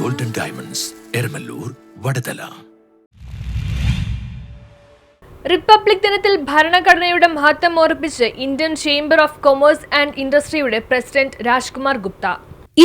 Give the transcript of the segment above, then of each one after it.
Golden diamonds, Eramalloor, Vadathala. Republic ദിനത്തിൽ ഭരണഘടനയുടെ മഹത്വം ഓർമ്മിപ്പിച്ച് Indian chamber of commerce and ഇൻഡസ്ട്രിയുടെ പ്രസിഡന്റ് രാജ്കുമാർ ഗുപ്ത.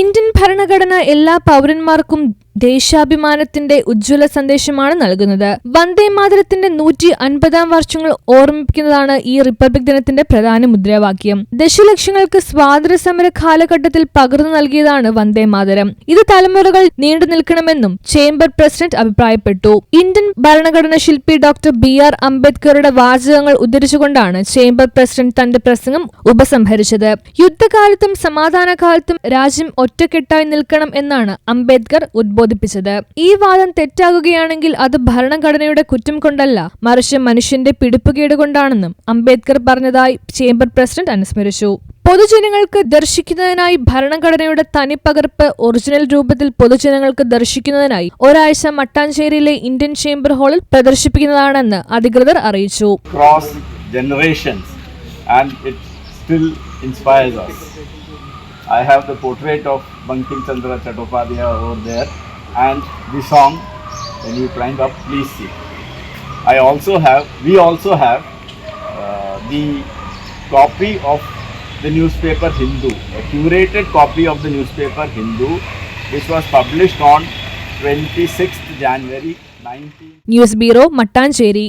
ഇന്ത്യൻ ഭരണഘടന എല്ലാ പൗരന്മാർക്കും ദേശാഭിമാനത്തിന്റെ ഉജ്ജ്വല സന്ദേശമാണ് നൽകുന്നത്. വന്ദേ മാതരത്തിന്റെ 150 വർഷങ്ങൾ ഓർമ്മിപ്പിക്കുന്നതാണ് ഈ റിപ്പബ്ലിക് ദിനത്തിന്റെ പ്രധാന മുദ്രാവാക്യം. ദശലക്ഷങ്ങൾക്ക് സ്വാതന്ത്ര്യ സമര കാലഘട്ടത്തിൽ പകർന്നു നൽകിയതാണ് വന്ദേ മാതരം. ഇത് തലമുറകൾ നീണ്ടു നിൽക്കണമെന്നും ചേംബർ പ്രസിഡന്റ് അഭിപ്രായപ്പെട്ടു. ഇന്ത്യൻ ഭരണഘടന ശില്പി ഡോക്ടർ BR അംബേദ്കറുടെ വാചകങ്ങൾ ഉദ്ധരിച്ചുകൊണ്ടാണ് ചേംബർ പ്രസിഡന്റ് തന്റെ പ്രസംഗം ഉപസംഹരിച്ചത്. യുദ്ധകാലത്തും സമാധാനകാലത്തും രാജ്യം ഒറ്റക്കെട്ടായി നിൽക്കണം എന്നാണ് അംബേദ്കർ ഉദ്ബോധിപ്പിച്ചത്. ഈ വാദം തെറ്റാകുകയാണെങ്കിൽ അത് ഭരണഘടനയുടെ കുറ്റം കൊണ്ടല്ല, മറിച്ച് മനുഷ്യന്റെ പിടിപ്പുകേട് കൊണ്ടാണെന്നും അംബേദ്കർ പറഞ്ഞതായി ചേംബർ പ്രസിഡന്റ് അനുസ്മരിച്ചു. പൊതുജനങ്ങൾക്ക് ദർശിക്കുന്നതിനായി ഭരണഘടനയുടെ തനിപ്പകർപ്പ് ഒറിജിനൽ രൂപത്തിൽ പൊതുജനങ്ങൾക്ക് ദർശിക്കുന്നതിനായി ഒരാഴ്ച മട്ടാഞ്ചേരിയിലെ ഇന്ത്യൻ ചേംബർ ഹാളിൽ പ്രദർശിപ്പിക്കുന്നതാണെന്ന് അധികൃതർ അറിയിച്ചു. I have the portrait of Bankim Chandra Chattopadhyay over there, and the song, when you climb up, please see. We also have the copy of the newspaper Hindu, a curated copy of the newspaper Hindu, which was published on 26th January 19. News bureau, Mattancherry.